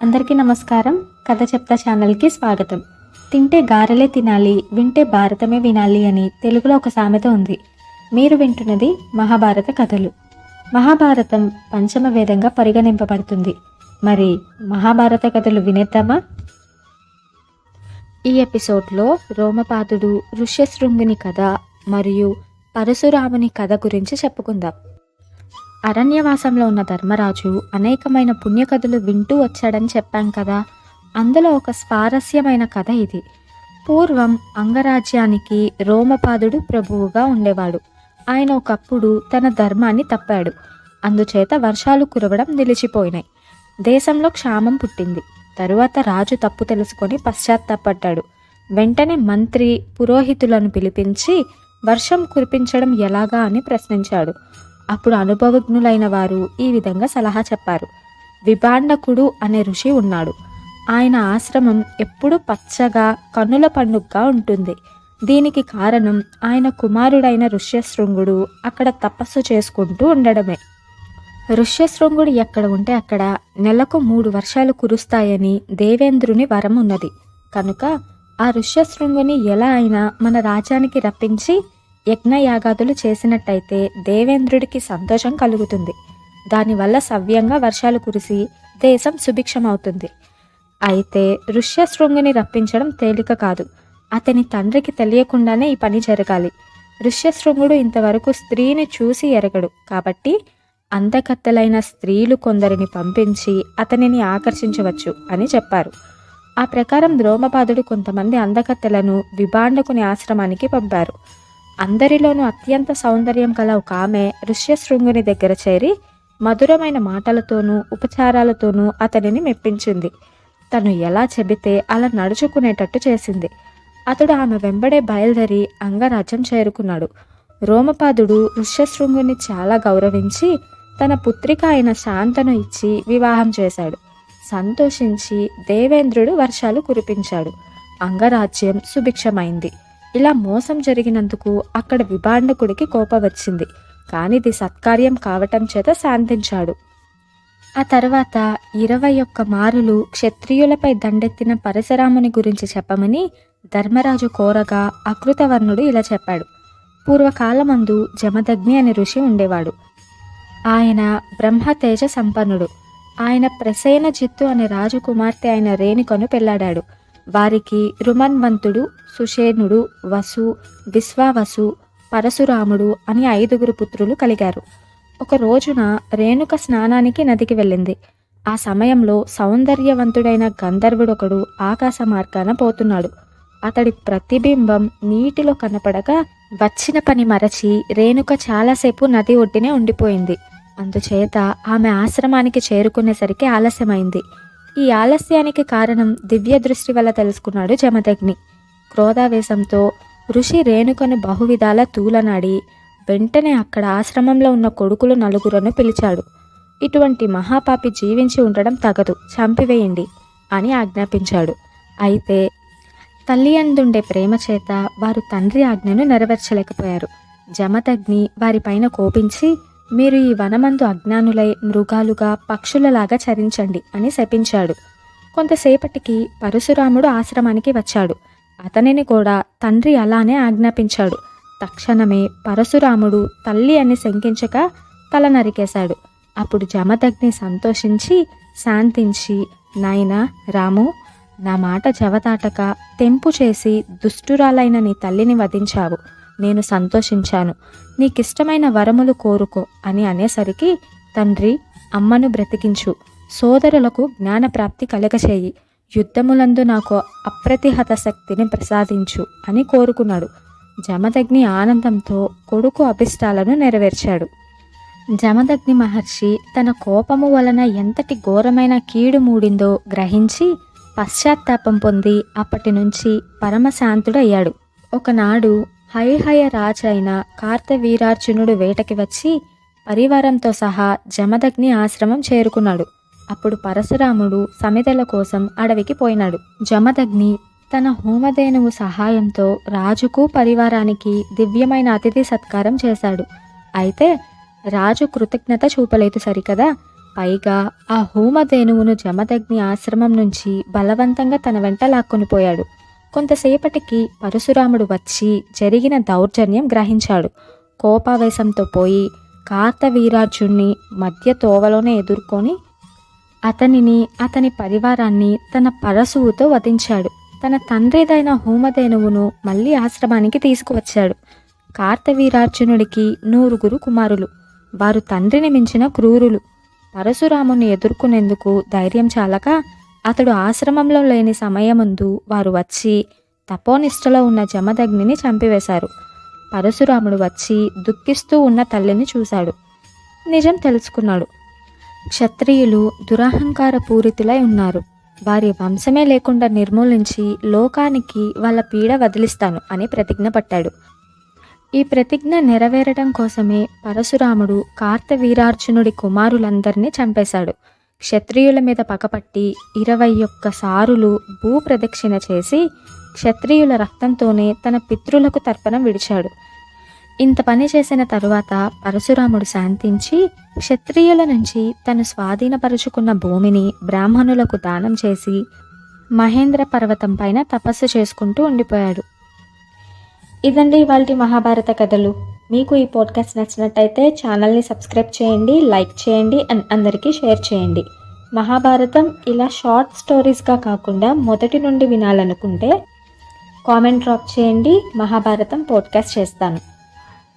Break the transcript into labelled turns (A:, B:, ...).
A: అందరికీ నమస్కారం. కథ చెప్తా ఛానల్కి స్వాగతం. తింటే గారెలే తినాలి, వింటే భారతమే వినాలి అని తెలుగులో ఒక సామెత ఉంది. మీరు వింటున్నది మహాభారత కథలు. మహాభారతం పంచమ వేదంగా పరిగణింపబడుతుంది. మరి మహాభారత కథలు వినేద్దామా? ఈ ఎపిసోడ్లో రోమపాదుడు, ఋష్యశృంగుని కథ మరియు పరశురాముని కథ గురించి చెప్పుకుందాం. అరణ్యవాసంలో ఉన్న ధర్మరాజు అనేకమైన పుణ్యకథలు వింటూ వచ్చాడని చెప్పాం కదా. అందులో ఒక స్వారస్యమైన కథ ఇది. పూర్వం అంగరాజ్యానికి రోమపాదుడు ప్రభువుగా ఉండేవాడు. ఆయన ఒకప్పుడు తన ధర్మాన్ని తప్పాడు. అందుచేత వర్షాలు కురవడం నిలిచిపోయినాయి. దేశంలో క్షామం పుట్టింది. తరువాత రాజు తప్పు తెలుసుకొని పశ్చాత్తాపడ్డాడు. వెంటనే మంత్రి, పురోహితులను పిలిపించి వర్షం కురిపించడం ఎలాగా అని ప్రశ్నించాడు. అప్పుడు అనుభవజ్ఞులైన వారు ఈ విధంగా సలహా చెప్పారు. విభాండకుడు అనే ఋషి ఉన్నాడు. ఆయన ఆశ్రమం ఎప్పుడూ పచ్చగా కన్నుల పండుగగా ఉంటుంది. దీనికి కారణం ఆయన కుమారుడైన ఋష్యశృంగుడు అక్కడ తపస్సు చేసుకుంటూ ఉండడమే. ఋష్యశృంగుడు ఎక్కడ ఉంటే అక్కడ నెలకు 3 వర్షాలు కురుస్తాయని దేవేంద్రుని వరం ఉన్నది. కనుక ఆ ఋష్యశృంగుని ఎలా అయినా మన రాజ్యానికి రప్పించి యజ్ఞయాగాదులు చేసినట్టయితే దేవేంద్రుడికి సంతోషం కలుగుతుంది. దానివల్ల సవ్యంగా వర్షాలు కురిసి దేశం సుభిక్షమవుతుంది. అయితే ఋష్యశృంగుని రప్పించడం తేలిక కాదు. అతని తండ్రికి తెలియకుండానే ఈ పని జరగాలి. ఋష్యశృంగుడు ఇంతవరకు స్త్రీని చూసి ఎరగడు. కాబట్టి అందకత్తెలైన స్త్రీలు కొందరిని పంపించి అతనిని ఆకర్షించవచ్చు అని చెప్పారు. ఆ ప్రకారం రోమపాదుడు కొంతమంది అందకత్తెలను విభాండకుని ఆశ్రమానికి పంపారు. అందరిలోనూ అత్యంత సౌందర్యం కల ఒక ఆమె ఋష్యశృంగుని దగ్గర చేరి మధురమైన మాటలతోనూ ఉపచారాలతోనూ అతనిని మెప్పించింది. తను ఎలా చెబితే అలా నడుచుకునేటట్టు చేసింది. అతడు ఆమె వెంబడే బయలుదేరి అంగరాజ్యం చేరుకున్నాడు. రోమపాదుడు ఋష్యశృంగుని చాలా గౌరవించి తన పుత్రిక అయిన శాంతను ఇచ్చి వివాహం చేశాడు. సంతోషించి దేవేంద్రుడు వర్షాలు కురిపించాడు. అంగరాజ్యం సుభిక్షమైంది. ఇలా మోసం జరిగినందుకు అక్కడ విభాండకుడికి కోపం వచ్చింది. కానీ ఇది సత్కార్యం కావటం చేత శాంతించాడు. ఆ తర్వాత 21 మారులు క్షత్రియులపై దండెత్తిన పరశురాముని గురించి చెప్పమని ధర్మరాజు కోరగా అకృతవర్ణుడు ఇలా చెప్పాడు. పూర్వకాలమందు జమదగ్ని అనే ఋషి ఉండేవాడు. ఆయన బ్రహ్మతేజ సంపన్నుడు. ఆయన ప్రసేనజిత్తు అనే రాజకుమార్తె అయిన రేణుకను పెళ్లాడాడు. వారికి రుమన్వంతుడు, సుషేనుడు, వసు, విశ్వావసు, పరశురాముడు అని 5 పుత్రులు కలిగారు. ఒక రోజున రేణుక స్నానానికి నదికి వెళ్ళింది. ఆ సమయంలో సౌందర్యవంతుడైన గంధర్వుడొకడు ఆకాశ మార్గాన పోతున్నాడు. అతడి ప్రతిబింబం నీటిలో కనపడగా వచ్చిన పని మరచి రేణుక చాలాసేపు నది ఒడ్డునే ఉండిపోయింది. అందుచేత ఆమె ఆశ్రమానికి చేరుకునేసరికి ఆలస్యమైంది. ఈ ఆలస్యానికి కారణం దివ్య దృష్టి వల్ల తెలుసుకున్నాడు జమదగ్ని. క్రోధావేశంతో ఋషి రేణుకను బహువిధాల తూలనాడి వెంటనే అక్కడ ఆశ్రమంలో ఉన్న కొడుకులు 4 పిలిచాడు. ఇటువంటి మహాపాపి జీవించి ఉండడం తగదు, చంపివేయండి అని ఆజ్ఞాపించాడు. అయితే తల్లి అందుండే ప్రేమ చేత వారు తండ్రి ఆజ్ఞను నెరవేర్చలేకపోయారు. జమదగ్ని వారిపైన కోపించి, మీరు ఈ వనమందు అజ్ఞానులై మృగాలుగా పక్షులలాగా చరించండి అని శపించాడు. కొంతసేపటికి పరశురాముడు ఆశ్రమానికి వచ్చాడు. అతనిని కూడా తండ్రి అలానే ఆజ్ఞాపించాడు. తక్షణమే పరశురాముడు తల్లి అని శంకించక తల నరికేశాడు. అప్పుడు జమదగ్ని సంతోషించి శాంతించి, నాయనా రాము, నా మాట జవదాటక తెంపు చేసి దుష్టురాలైన నీ తల్లిని వధించావు. నేను సంతోషించాను. నీకిష్టమైన వరములు కోరుకో అని అనేసరికి, తండ్రి, అమ్మను బ్రతికించు, సోదరులకు జ్ఞానప్రాప్తి కలగచేయి, యుద్ధములందు నాకు అప్రతిహత శక్తిని ప్రసాదించు అని కోరుకున్నాడు. జమదగ్ని ఆనందంతో కొడుకు అభిష్టాలను నెరవేర్చాడు. జమదగ్ని మహర్షి తన కోపము వలన ఎంతటి ఘోరమైన కీడు మూడిందో గ్రహించి పశ్చాత్తాపం పొంది అప్పటి నుంచి పరమశాంతుడయ్యాడు. ఒకనాడు హైహయ రాజైన కార్తవీరార్జునుడు వేటకి వచ్చి పరివారంతో సహా జమదగ్ని ఆశ్రమం చేరుకున్నాడు. అప్పుడు పరశురాముడు సమిధల కోసం అడవికి పోయినాడు. జమదగ్ని తన హోమధేనువు సహాయంతో రాజుకు పరివారానికి దివ్యమైన అతిథి సత్కారం చేశాడు. అయితే రాజు కృతజ్ఞత చూపలేదు సరికదా. పైగా ఆ హోమధేనువును జమదగ్ని ఆశ్రమం నుంచి బలవంతంగా తన వెంట లాక్కొనిపోయాడు. కొంతసేపటికి పరశురాముడు వచ్చి జరిగిన దౌర్జన్యం గ్రహించాడు. కోపావేశంతో పోయి కార్తవీరార్జున్ని మధ్య తోవలోనే ఎదుర్కొని అతనిని అతని పరివారాన్ని తన పరశువుతో వధించాడు. తన తండ్రిదైన హోమధేనువును మళ్ళీ ఆశ్రమానికి తీసుకువచ్చాడు. కార్తవీరార్జునుడికి 9 కుమారులు. వారు తండ్రిని మించిన క్రూరులు. పరశురాముని ఎదుర్కొనేందుకు ధైర్యం చాలక అతడు ఆశ్రమంలో లేని సమయముందు వారు వచ్చి తపోనిష్టలో ఉన్న జమదగ్నిని చంపివేశారు. పరశురాముడు వచ్చి దుఃఖిస్తూ ఉన్న తల్లిని చూశాడు. నిజం తెలుసుకున్నాడు. క్షత్రియులు దురహంకార పూరితులై ఉన్నారు. వారి వంశమే లేకుండా నిర్మూలించి లోకానికి వాళ్ళ పీడ వదిలిస్తాను అని ప్రతిజ్ఞ పట్టాడు. ఈ ప్రతిజ్ఞ నెరవేరడం కోసమే పరశురాముడు కార్తవీరార్జునుడి కుమారులందరినీ చంపేశాడు. క్షత్రియుల మీద పగపట్టి 21 సారులు భూప్రదక్షిణ చేసి క్షత్రియుల రక్తంతోనే తన పితృలకు తర్పణం విడిచాడు. ఇంత పని చేసిన తరువాత పరశురాముడు శాంతించి క్షత్రియుల నుంచి తను స్వాధీనపరుచుకున్న భూమిని బ్రాహ్మణులకు దానం చేసి మహేంద్ర పర్వతం పైన తపస్సు చేసుకుంటూ ఉండిపోయాడు. ఇదండి ఇవాల్టి మహాభారత కథలు. మీకు ఈ పాడ్కాస్ట్ నచ్చినట్టయితే ఛానల్ని సబ్స్క్రైబ్ చేయండి, లైక్ చేయండి అండ్ అందరికీ షేర్ చేయండి. మహాభారతం ఇలా షార్ట్ స్టోరీస్గా కాకుండా మొదటి నుండి వినాలనుకుంటే కామెంట్ డ్రాప్ చేయండి. మహాభారతం పాడ్కాస్ట్ చేస్తాను.